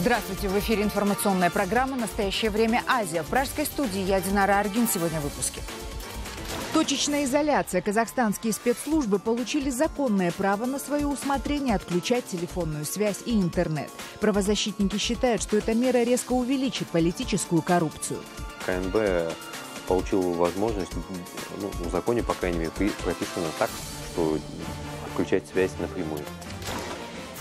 Здравствуйте! В эфире информационная программа «Настоящее время. Азия». В пражской студии я, Динара Аргин. Сегодня в выпуске. Точечная изоляция. Казахстанские спецслужбы получили законное право на свое усмотрение отключать телефонную связь и интернет. Правозащитники считают, что эта мера резко увеличит политическую коррупцию. КНБ получил возможность, в законе, по крайней мере, прописано так, что отключать связь напрямую.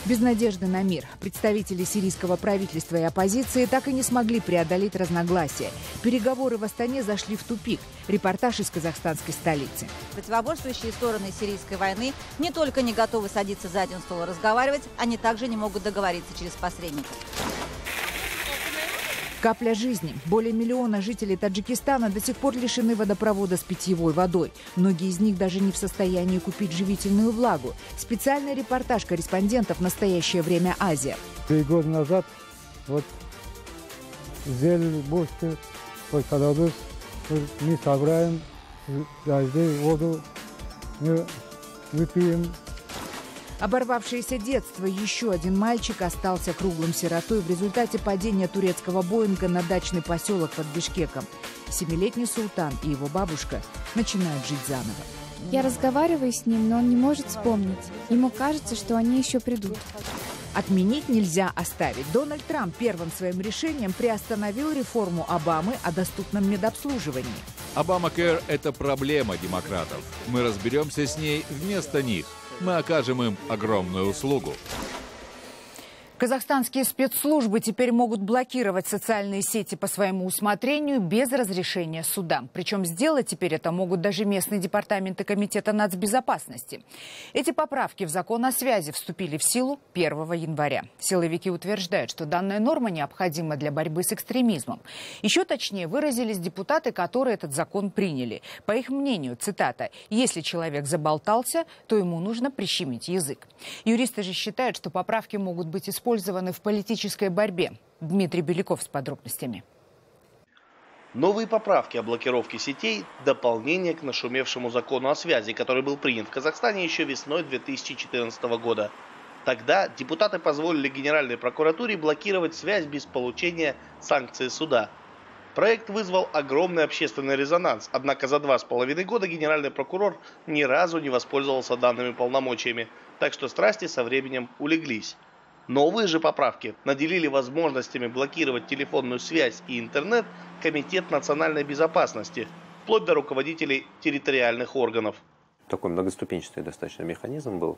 Без надежды на мир. Представители сирийского правительства и оппозиции так и не смогли преодолеть разногласия. Переговоры в Астане зашли в тупик. Репортаж из казахстанской столицы. Противоборствующие стороны сирийской войны не только не готовы садиться за один стол и разговаривать, они также не могут договориться через посредников. Капля жизни. Более миллиона жителей Таджикистана до сих пор лишены водопровода с питьевой водой. Многие из них даже не в состоянии купить живительную влагу. Специальный репортаж корреспондентов «Настоящее время. Азия». 3 года назад сделали бочку, когда мы собираем воду, мы выпьем. Оборвавшееся детство. Еще один мальчик остался круглым сиротой в результате падения турецкого Боинга на дачный поселок под Бишкеком. 7-летний Султан и его бабушка начинают жить заново. Я разговариваю с ним, но он не может вспомнить. Ему кажется, что они еще придут. Отменить нельзя оставить. Дональд Трамп первым своим решением приостановил реформу Обамы о доступном медобслуживании. Обамакэр – это проблема демократов. Мы разберемся с ней вместо них. Мы окажем им огромную услугу. Казахстанские спецслужбы теперь могут блокировать социальные сети по своему усмотрению без разрешения суда. Причем сделать теперь это могут даже местные департаменты Комитета нацбезопасности. Эти поправки в закон о связи вступили в силу 1 января. Силовики утверждают, что данная норма необходима для борьбы с экстремизмом. Еще точнее выразились депутаты, которые этот закон приняли. По их мнению, цитата, «если человек заболтался, то ему нужно прищемить язык». Юристы же считают, что поправки могут быть использованы в политической борьбе. Дмитрий Беляков с подробностями. Новые поправки о блокировке сетей – дополнение к нашумевшему закону о связи, который был принят в Казахстане еще весной 2014 года. Тогда депутаты позволили Генеральной прокуратуре блокировать связь без получения санкций суда. Проект вызвал огромный общественный резонанс, однако за 2,5 года генеральный прокурор ни разу не воспользовался данными полномочиями, так что страсти со временем улеглись. Новые же поправки наделили возможностями блокировать телефонную связь и интернет Комитет национальной безопасности, вплоть до руководителей территориальных органов. Такой многоступенчатый достаточно механизм был.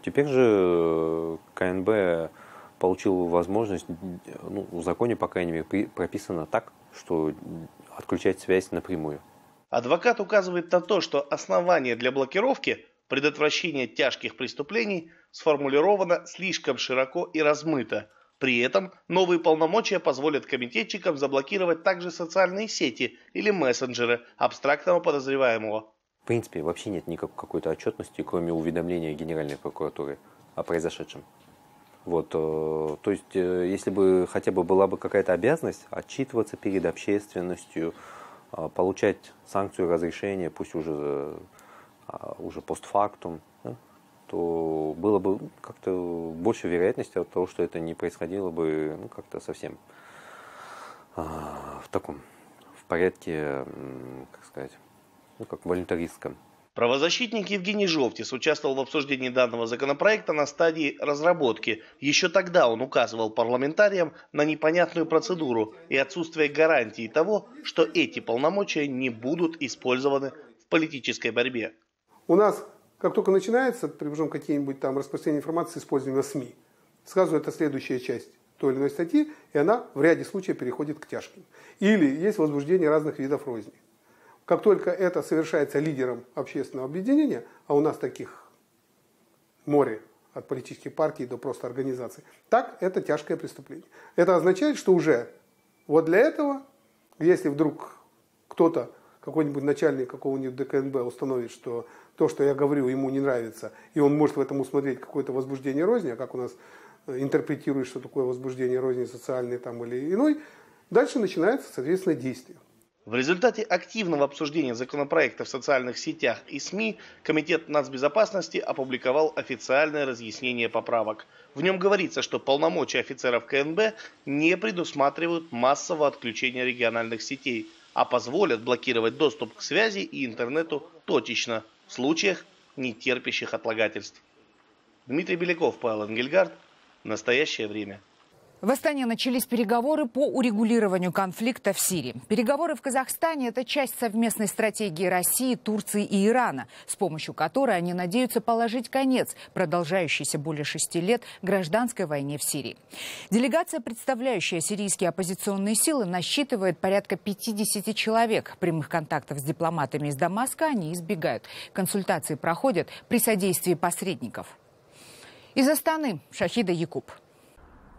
Теперь же КНБ получил возможность, в законе, по крайней мере, прописано так, что отключать связь напрямую. Адвокат указывает на то, что основание для блокировки – предотвращение тяжких преступлений сформулировано слишком широко и размыто. При этом новые полномочия позволят комитетчикам заблокировать также социальные сети или мессенджеры абстрактного подозреваемого. В принципе, вообще нет никакой какой-то отчетности, кроме уведомления Генеральной прокуратуры о произошедшем. То есть, если бы хотя бы была бы какая-то обязанность отчитываться перед общественностью, получать санкцию разрешения, пусть уже постфактум, то было бы как-то больше вероятности от того, что это не происходило бы как-то совсем в порядке, как волюнтаристском. Правозащитник Евгений Жовтис участвовал в обсуждении данного законопроекта на стадии разработки. Еще тогда он указывал парламентариям на непонятную процедуру и отсутствие гарантии того, что эти полномочия не будут использованы в политической борьбе. У нас, как только начинается, причем какие-нибудь там распространение информации с использованием СМИ, сразу это следующая часть той или иной статьи, и она в ряде случаев переходит к тяжким. Или есть возбуждение разных видов розни. Как только это совершается лидером общественного объединения, а у нас таких море, от политических партий до просто организаций, так это тяжкое преступление. Это означает, что уже вот для этого, если вдруг кто-то, какой-нибудь начальник какого-нибудь ДКНБ установит, что то, что я говорю, ему не нравится, и он может в этом усмотреть какое-то возбуждение розни, а как у нас интерпретирует, что такое возбуждение розни социальный там или иной, дальше начинается, соответственно, действие. В результате активного обсуждения законопроекта в социальных сетях и СМИ Комитет нацбезопасности опубликовал официальное разъяснение поправок. В нем говорится, что полномочия офицеров КНБ не предусматривают массового отключения региональных сетей, а позволят блокировать доступ к связи и интернету точечно, в случаях, не терпящих отлагательств. Дмитрий Беляков, Павел Энгельгард. Настоящее время. В Астане начались переговоры по урегулированию конфликта в Сирии. Переговоры в Казахстане – это часть совместной стратегии России, Турции и Ирана, с помощью которой они надеются положить конец продолжающейся более 6 лет гражданской войне в Сирии. Делегация, представляющая сирийские оппозиционные силы, насчитывает порядка 50 человек. Прямых контактов с дипломатами из Дамаска они избегают. Консультации проходят при содействии посредников. Из Астаны Шахида Якуб.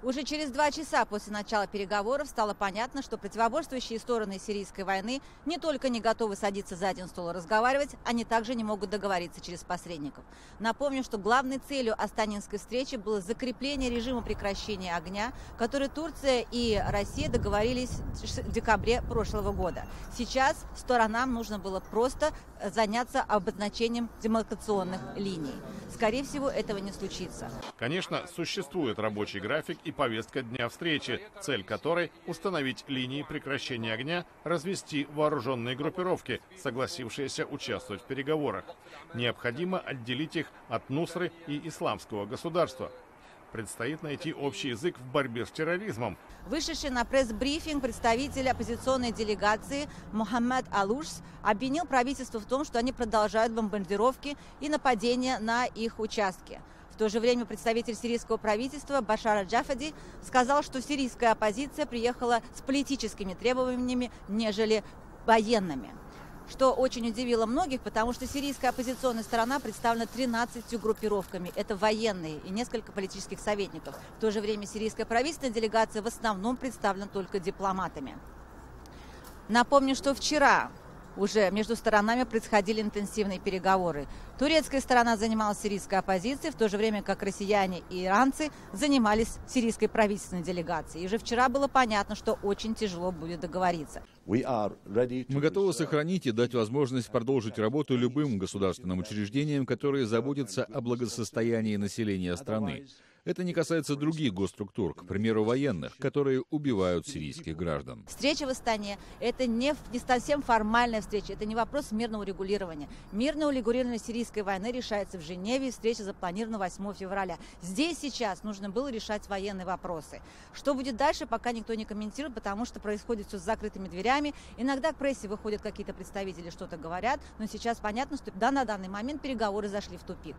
Уже через 2 часа после начала переговоров стало понятно, что противоборствующие стороны сирийской войны не только не готовы садиться за один стол и разговаривать, они также не могут договориться через посредников. Напомню, что главной целью астанинской встречи было закрепление режима прекращения огня, который Турция и Россия договорились в декабре прошлого года. Сейчас сторонам нужно было просто заняться обозначением демаркационных линий. Скорее всего, этого не случится. Конечно, существует рабочий график и повестка дня встречи, цель которой – установить линии прекращения огня, развести вооруженные группировки, согласившиеся участвовать в переговорах. Необходимо отделить их от Нусры и исламского государства. Предстоит найти общий язык в борьбе с терроризмом. Вышедший на пресс-брифинг представитель оппозиционной делегации Мухаммад Алушс обвинил правительство в том, что они продолжают бомбардировки и нападения на их участки. В то же время представитель сирийского правительства Башар Джафади сказал, что сирийская оппозиция приехала с политическими требованиями, нежели военными. Что очень удивило многих, потому что сирийская оппозиционная сторона представлена 13 группировками. Это военные и несколько политических советников. В то же время сирийская правительственная делегация в основном представлена только дипломатами. Напомню, что вчера уже между сторонами происходили интенсивные переговоры. Турецкая сторона занималась сирийской оппозицией, в то же время как россияне и иранцы занимались сирийской правительственной делегацией. И уже вчера было понятно, что очень тяжело будет договориться. Мы готовы сохранить и дать возможность продолжить работу любым государственным учреждениям, которые заботятся о благосостоянии населения страны. Это не касается других госструктур, к примеру, военных, которые убивают сирийских граждан. Встреча в Астане – это не совсем формальная встреча, это не вопрос мирного урегулирования. Мирное урегулирование сирийской войны решается в Женеве, и встреча запланирована 8 февраля. Здесь сейчас нужно было решать военные вопросы. Что будет дальше, пока никто не комментирует, потому что происходит все с закрытыми дверями. Иногда к прессе выходят какие-то представители, что-то говорят, но сейчас понятно, что на данный момент переговоры зашли в тупик.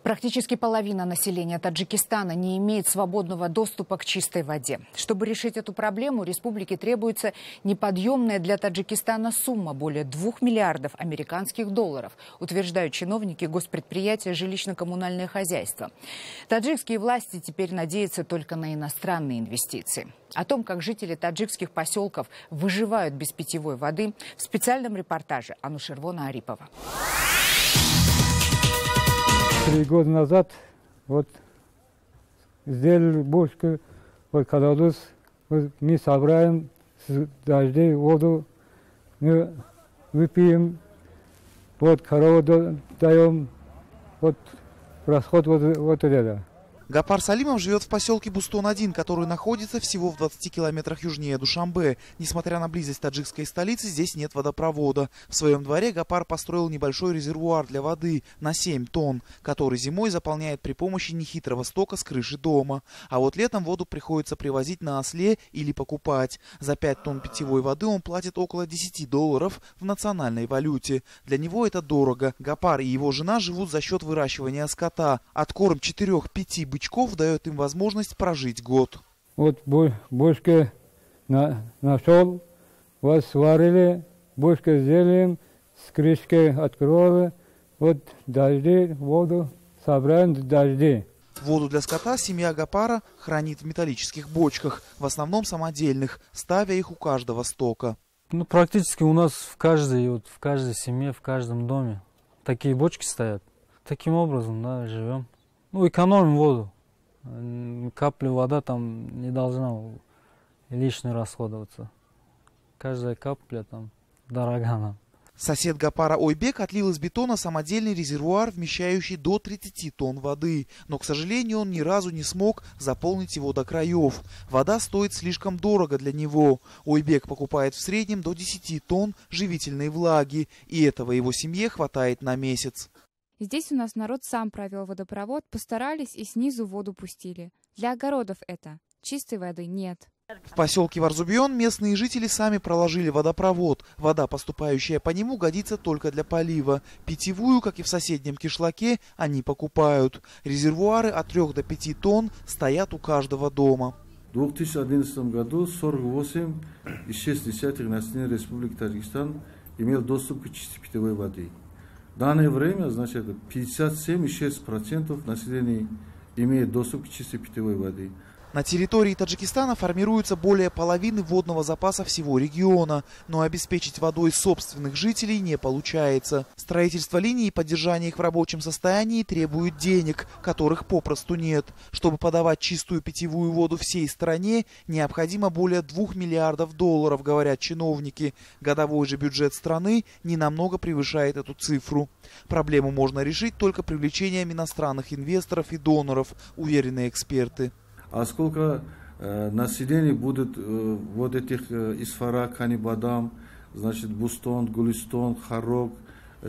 Практически половина населения Таджикистана не имеет свободного доступа к чистой воде. Чтобы решить эту проблему, республике требуется неподъемная для Таджикистана сумма – более 2 миллиардов американских долларов, утверждают чиновники госпредприятия «Жилищно-коммунальное хозяйство». Таджикские власти теперь надеются только на иностранные инвестиции. О том, как жители таджикских поселков выживают без питьевой воды, в специальном репортаже Анушервона Арипова. 3 года назад вот сделали бочку, вот когда мы собираем с дождей воду, мы выпьем, вот корову даем, вот расход вот это. Гапар Салимов живет в поселке Бустон-1, который находится всего в 20 километрах южнее Душанбе. Несмотря на близость таджикской столицы, здесь нет водопровода. В своем дворе Гапар построил небольшой резервуар для воды на 7 тонн, который зимой заполняет при помощи нехитрого стока с крыши дома. А вот летом воду приходится привозить на осле или покупать. За 5 тонн питьевой воды он платит около $10 в национальной валюте. Для него это дорого. Гапар и его жена живут за счет выращивания скота. Откорм 4-5 бычков дает им возможность прожить год. Вот бочка нашел, вот сварили, бочка сделаем, с крышкой открыли, вот дожди, воду собираем дожди. Воду для скота семья Гапара хранит в металлических бочках, в основном самодельных, ставя их у каждого стока. Практически у нас в каждой семье, в каждом доме такие бочки стоят. Таким образом, да, живем. Экономим воду. Капля вода там не должна лишне расходоваться. каждая капля там дорога нам. Сосед Гапара Ойбек отлил из бетона самодельный резервуар, вмещающий до 30 тонн воды. Но, к сожалению, он ни разу не смог заполнить его до краев. Вода стоит слишком дорого для него. Ойбек покупает в среднем до 10 тонн живительной влаги. И этого его семье хватает на месяц. Здесь у нас народ сам провел водопровод, постарались и снизу воду пустили. Для огородов это. Чистой воды нет. В поселке Варзубьон местные жители сами проложили водопровод. Вода, поступающая по нему, годится только для полива. Питьевую, как и в соседнем кишлаке, они покупают. Резервуары от 3 до 5 тонн стоят у каждого дома. В 2011 году 48,6 населения Республики Таджикистан имел доступ к чистой питьевой воде. В данное время, значит, 57,6% населения имеет доступ к чистой питьевой воде. На территории Таджикистана формируется более половины водного запаса всего региона, но обеспечить водой собственных жителей не получается. Строительство линий и поддержание их в рабочем состоянии требует денег, которых попросту нет. Чтобы подавать чистую питьевую воду всей стране, необходимо более 2 миллиардов долларов, говорят чиновники. Годовой же бюджет страны ненамного превышает эту цифру. Проблему можно решить только привлечением иностранных инвесторов и доноров, уверены эксперты. А сколько населения будет вот этих Исфара, Канибадам, значит, Бустон, Гулистон, Харок,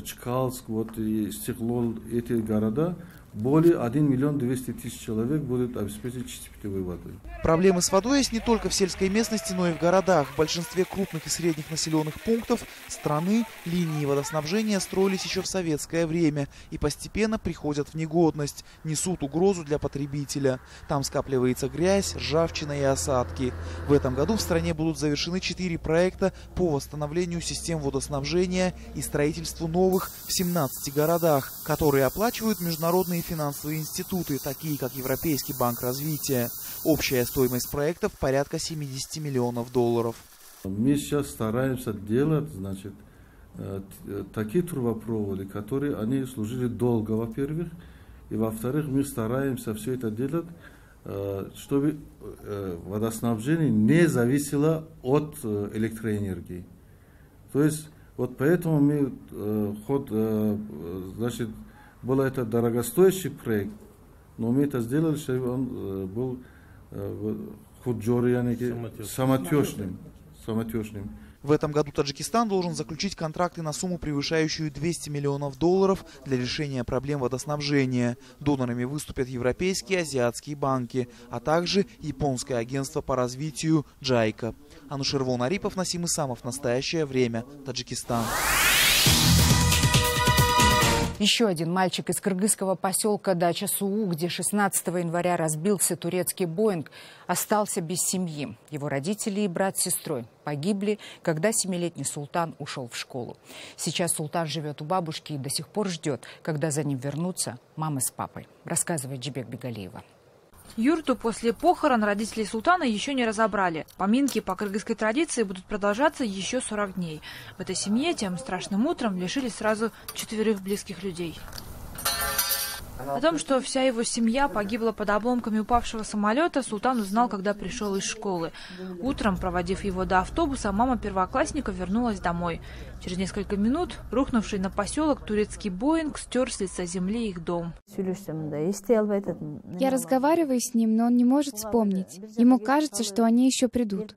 Чкалск, вот и Стеклол, эти города, более 1 миллион 200 тысяч человек будут обеспечить чистой питьевой водой. Проблемы с водой есть не только в сельской местности, но и в городах. В большинстве крупных и средних населенных пунктов страны линии водоснабжения строились еще в советское время и постепенно приходят в негодность, несут угрозу для потребителя. Там скапливается грязь, ржавчина и осадки. В этом году в стране будут завершены 4 проекта по восстановлению систем водоснабжения и строительству новых в 17 городах, которые оплачивают международные финансовые институты, такие как Европейский банк развития. Общая стоимость проектов порядка 70 миллионов долларов. Мы сейчас стараемся делать, значит, такие трубопроводы, которые они служили долго, во-первых, и во-вторых, мы стараемся все это делать, чтобы водоснабжение не зависело от электроэнергии. То есть вот поэтому мы значит, был это дорогостоящий проект, но мы это сделали, чтобы он был самотечным. В этом году Таджикистан должен заключить контракты на сумму, превышающую 200 миллионов долларов для решения проблем водоснабжения. Донорами выступят европейские и азиатские банки, а также японское агентство по развитию JICA. Анушервон Арипов, Насим Исамов. Настоящее время. Таджикистан. Еще один мальчик из кыргызского поселка Дача-Суу, где 16 января разбился турецкий Боинг, остался без семьи. Его родители и брат с сестрой погибли, когда 7-летний Султан ушел в школу. Сейчас Султан живет у бабушки и до сих пор ждет, когда за ним вернутся мама с папой, рассказывает Джибек Бегалиева. Юрту после похорон родителей Султана еще не разобрали. Поминки по кыргызской традиции будут продолжаться еще 40 дней. В этой семье тем страшным утром лишились сразу 4 близких людей. О том, что вся его семья погибла под обломками упавшего самолета, Султан узнал, когда пришел из школы. Утром, проводив его до автобуса, мама первоклассника вернулась домой. Через несколько минут рухнувший на поселок турецкий Боинг стер с лица земли их дом. Я разговариваю с ним, но он не может вспомнить. Ему кажется, что они еще придут.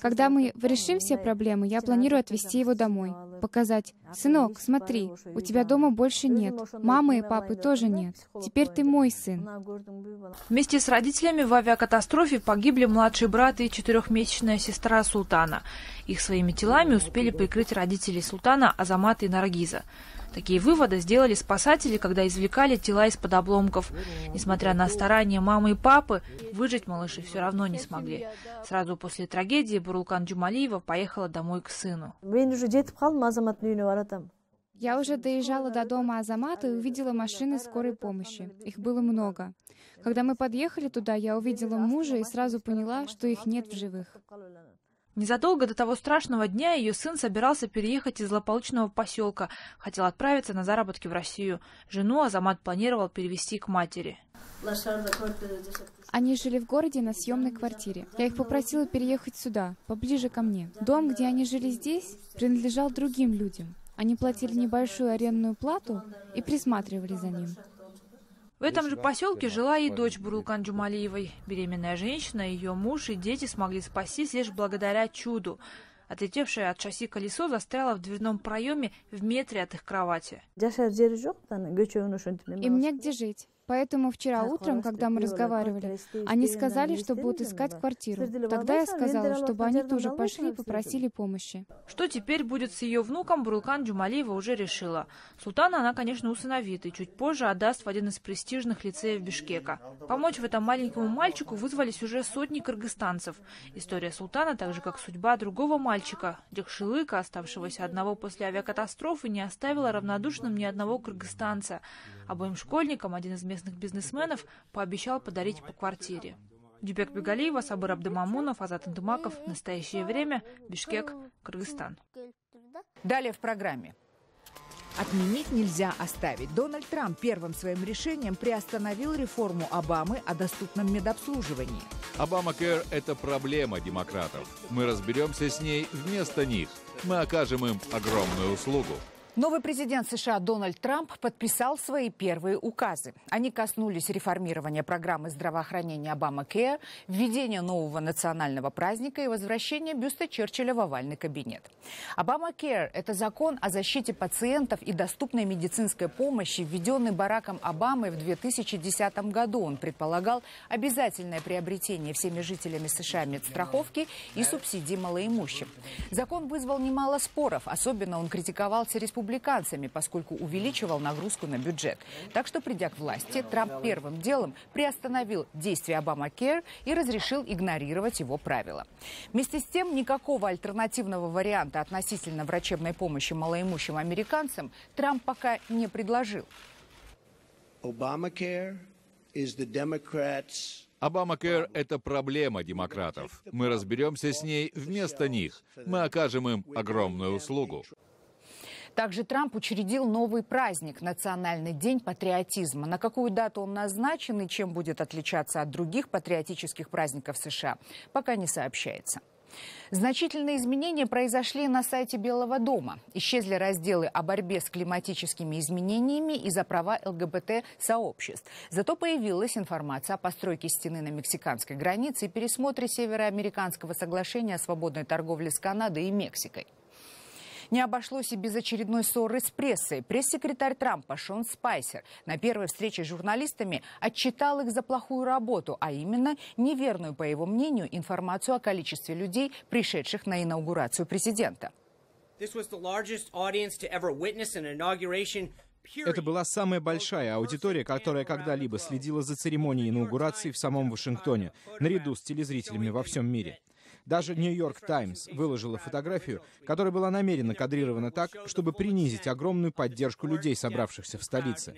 Когда мы решим все проблемы, я планирую отвезти его домой. Показать: сынок, смотри, у тебя дома больше нет. Мамы и папы тоже нет. Теперь ты мой сын. Вместе с родителями в авиакатастрофе погибли младший брат и 4-месячная сестра Султана. Их своими телами успели прикрыть родители Султана Азамат и Наргиза. Такие выводы сделали спасатели, когда извлекали тела из-под обломков. Несмотря на старания мамы и папы, выжить малыши все равно не смогли. Сразу после трагедии Бурулкан Джумалиева поехала домой к сыну. Я уже доезжала до дома Азамата и увидела машины скорой помощи. Их было много. Когда мы подъехали туда, я увидела мужа и сразу поняла, что их нет в живых. Незадолго до того страшного дня ее сын собирался переехать из злополучного поселка, хотел отправиться на заработки в Россию. Жену Азамат планировал перевести к матери. Они жили в городе на съемной квартире. Я их попросила переехать сюда, поближе ко мне. Дом, где они жили здесь, принадлежал другим людям. Они платили небольшую арендную плату и присматривали за ним. В этом же поселке жила и дочь Бурулкан Джумалиевой. Беременная женщина, ее муж и дети смогли спастись лишь благодаря чуду. Отлетевшее от шасси колесо застряло в дверном проеме в метре от их кровати. Им негде жить. Поэтому вчера утром, когда мы разговаривали, они сказали, что будут искать квартиру. Тогда я сказала, чтобы они тоже пошли и попросили помощи. Что теперь будет с ее внуком, Бурулкан Джумалиева уже решила. Султана она, конечно, усыновит и чуть позже отдаст в один из престижных лицеев Бишкека. Помочь в этом маленькому мальчику вызвались уже сотни кыргызстанцев. История Султана, так же как судьба другого мальчика, Джахшилыка, оставшегося одного после авиакатастрофы, не оставила равнодушным ни одного кыргызстанца. Обоим школьникам один из местных бизнесменов пообещал подарить по квартире. Дюбек Бегалиева, Сабыр Абдымамунов, Азат Антымаков. Настоящее время. Бишкек, Кыргызстан. Далее в программе. Отменить нельзя оставить. Дональд Трамп первым своим решением приостановил реформу Обамы о доступном медобслуживании. Обамакэр – это проблема демократов. Мы разберемся с ней вместо них. Мы окажем им огромную услугу. Новый президент США Дональд Трамп подписал свои первые указы. Они коснулись реформирования программы здравоохранения Обамакэр, введения нового национального праздника и возвращения бюста Черчилля в овальный кабинет. Обамакэр – это закон о защите пациентов и доступной медицинской помощи, введенный Бараком Обамой в 2010 году. Он предполагал обязательное приобретение всеми жителями США медстраховки и субсидий малоимущим. Закон вызвал немало споров, особенно он критиковался республиканцами, поскольку увеличивал нагрузку на бюджет. Так что, придя к власти, Трамп первым делом приостановил действие Обамакэр и разрешил игнорировать его правила. Вместе с тем, никакого альтернативного варианта относительно врачебной помощи малоимущим американцам Трамп пока не предложил. Обамакэр – это проблема демократов. Мы разберемся с ней вместо них. Мы окажем им огромную услугу. Также Трамп учредил новый праздник – Национальный день патриотизма. На какую дату он назначен и чем будет отличаться от других патриотических праздников США, пока не сообщается. Значительные изменения произошли на сайте Белого дома. Исчезли разделы о борьбе с климатическими изменениями и за права ЛГБТ-сообществ. Зато появилась информация о постройке стены на мексиканской границе и пересмотре североамериканского соглашения о свободной торговле с Канадой и Мексикой. Не обошлось и без очередной ссоры с прессой. Пресс-секретарь Трампа Шон Спайсер на первой встрече с журналистами отчитал их за плохую работу, а именно неверную, по его мнению, информацию о количестве людей, пришедших на инаугурацию президента. Это была самая большая аудитория, которая когда-либо следила за церемонией инаугурации в самом Вашингтоне, наряду с телезрителями во всем мире. Даже «Нью-Йорк Таймс» выложила фотографию, которая была намеренно кадрирована так, чтобы принизить огромную поддержку людей, собравшихся в столице.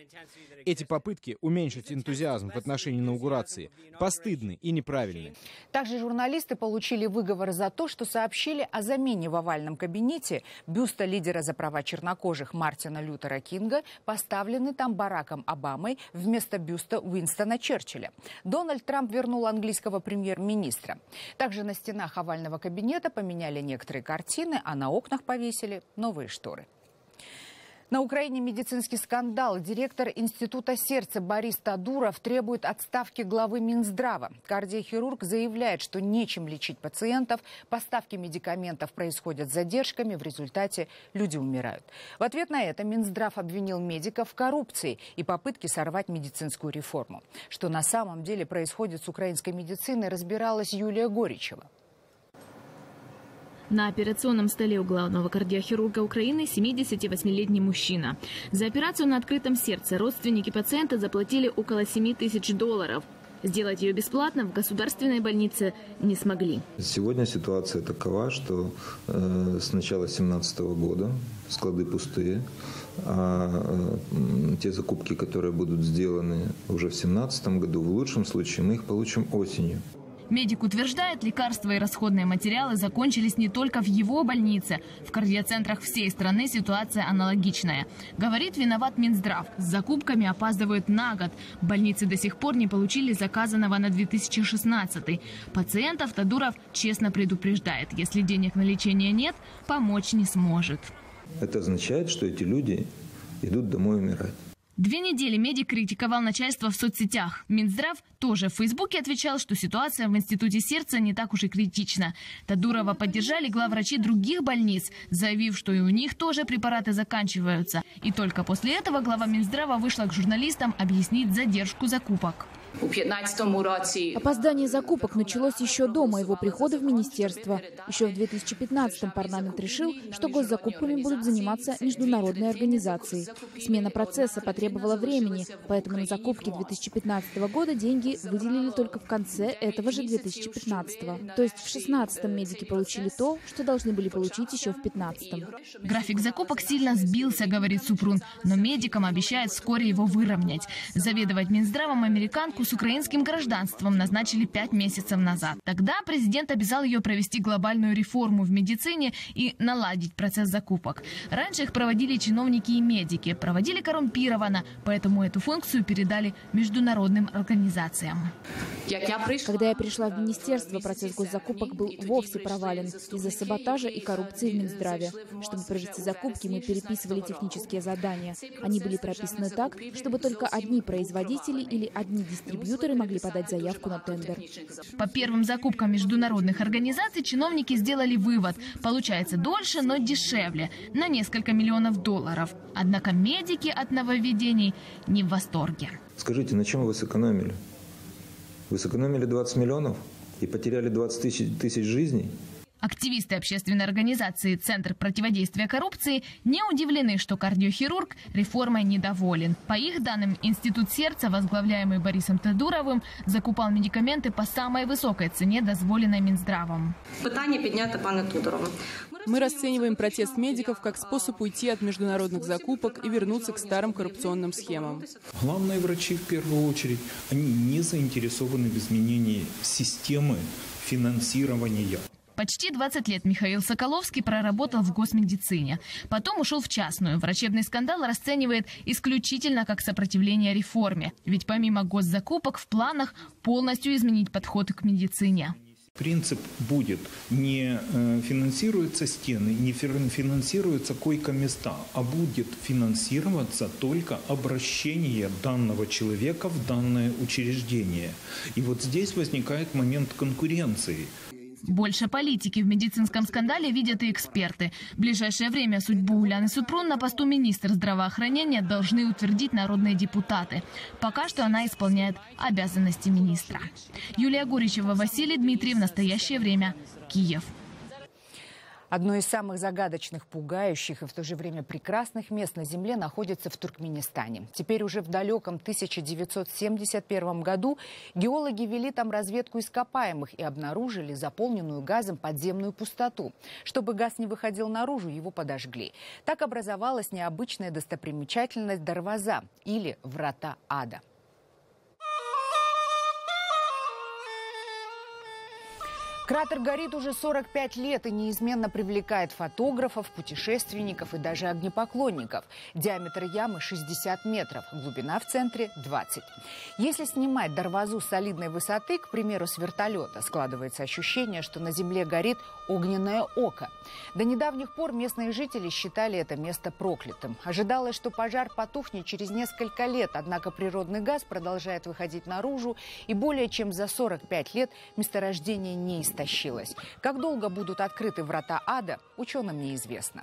Эти попытки уменьшить энтузиазм в отношении инаугурации постыдны и неправильны. Также журналисты получили выговор за то, что сообщили о замене в овальном кабинете бюста лидера за права чернокожих Мартина Лютера Кинга, поставленный там Бараком Обамой вместо бюста Уинстона Черчилля. Дональд Трамп вернул английского премьер-министра. Также на стенах овального кабинета поменяли некоторые картины, а на окнах повесили новые шторы. На Украине медицинский скандал. Директор Института сердца Борис Тадуров требует отставки главы Минздрава. Кардиохирург заявляет, что нечем лечить пациентов, поставки медикаментов происходят с задержками, в результате люди умирают. В ответ на это Минздрав обвинил медиков в коррупции и попытке сорвать медицинскую реформу. Что на самом деле происходит с украинской медициной, разбиралась Юлия Горичева. На операционном столе у главного кардиохирурга Украины 78-летний мужчина. За операцию на открытом сердце родственники пациента заплатили около $7 тысяч. Сделать ее бесплатно в государственной больнице не смогли. Сегодня ситуация такова, что с начала 2017 года склады пустые, а те закупки, которые будут сделаны уже в 2017 году, в лучшем случае мы их получим осенью. Медик утверждает, лекарства и расходные материалы закончились не только в его больнице. В кардиоцентрах всей страны ситуация аналогичная. Говорит, виноват Минздрав. С закупками опаздывают на год. Больницы до сих пор не получили заказанного на 2016. Пациентов Тадуров честно предупреждает, если денег на лечение нет, помочь не сможет. Это означает, что эти люди идут домой умирать. 2 недели медик критиковал начальство в соцсетях. Минздрав тоже в Фейсбуке отвечал, что ситуация в Институте сердца не так уж и критична. Тадурова поддержали главврачи других больниц, заявив, что и у них тоже препараты заканчиваются. И только после этого глава Минздрава вышла к журналистам объяснить задержку закупок. Опоздание закупок началось еще до моего прихода в министерство. Еще в 2015-м парламент решил, что госзакупками будут заниматься международные организации. Смена процесса потребовала времени, поэтому на закупки 2015 года деньги выделили только в конце этого же 2015-го. То есть в 2016-м медики получили то, что должны были получить еще в 2015-м. График закупок сильно сбился, говорит Супрун, но медикам обещают вскоре его выровнять. Заведовать Минздравом американку с украинским гражданством назначили 5 месяцев назад. Тогда президент обязал ее провести глобальную реформу в медицине и наладить процесс закупок. Раньше их проводили чиновники и медики, проводили коррумпированно, поэтому эту функцию передали международным организациям. Когда я пришла в министерство, процесс госзакупок был вовсе провален из-за саботажа и коррупции в Минздраве. Чтобы провести закупки, мы переписывали технические задания. Они были прописаны так, чтобы только одни производители или одни дистрибьюторы могли подать заявку на тендер. По первым закупкам международных организаций чиновники сделали вывод. Получается дольше, но дешевле. На несколько миллионов долларов. Однако медики от нововведений не в восторге. Скажите, на чем вы сэкономили? Вы сэкономили 20 миллионов и потеряли 20 тысяч жизней? Активисты общественной организации «Центр противодействия коррупции» не удивлены, что кардиохирург реформой недоволен. По их данным, Институт сердца, возглавляемый Борисом Тадуровым, закупал медикаменты по самой высокой цене, дозволенной Минздравом. Мы расцениваем протест медиков как способ уйти от международных закупок и вернуться к старым коррупционным схемам. Главные врачи, в первую очередь, они не заинтересованы в изменении системы финансирования. Почти 20 лет Михаил Соколовский проработал в госмедицине. Потом ушел в частную. Врачебный скандал расценивает исключительно как сопротивление реформе. Ведь помимо госзакупок в планах полностью изменить подход к медицине. Принцип будет: не финансируются стены, не финансируются койко-места, а будет финансироваться только обращение данного человека в данное учреждение. И вот здесь возникает момент конкуренции. Больше политики в медицинском скандале видят и эксперты. В ближайшее время судьбу Уляны Супрун на посту министра здравоохранения должны утвердить народные депутаты. Пока что она исполняет обязанности министра. Юлия Гуричева, Василий Дмитриев. В настоящее время. Киев. Одно из самых загадочных, пугающих и в то же время прекрасных мест на Земле находится в Туркменистане. Теперь уже в далеком 1971 году геологи вели там разведку ископаемых и обнаружили заполненную газом подземную пустоту. Чтобы газ не выходил наружу, его подожгли. Так образовалась необычная достопримечательность Дарваза или Врата Ада. Кратер горит уже 45 лет и неизменно привлекает фотографов, путешественников и даже огнепоклонников. Диаметр ямы 60 метров, глубина в центре 20. Если снимать Дарвазу с солидной высоты, к примеру, с вертолета, складывается ощущение, что на земле горит огненное око. До недавних пор местные жители считали это место проклятым. Ожидалось, что пожар потухнет через несколько лет, однако природный газ продолжает выходить наружу, и более чем за 45 лет месторождение не истощилось. Как долго будут открыты врата ада, ученым неизвестно.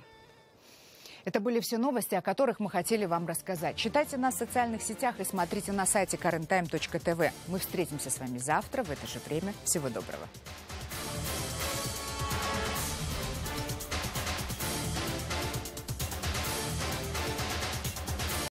Это были все новости, о которых мы хотели вам рассказать. Читайте нас в социальных сетях и смотрите на сайте KarrenTime.tv. Мы встретимся с вами завтра в это же время. Всего доброго.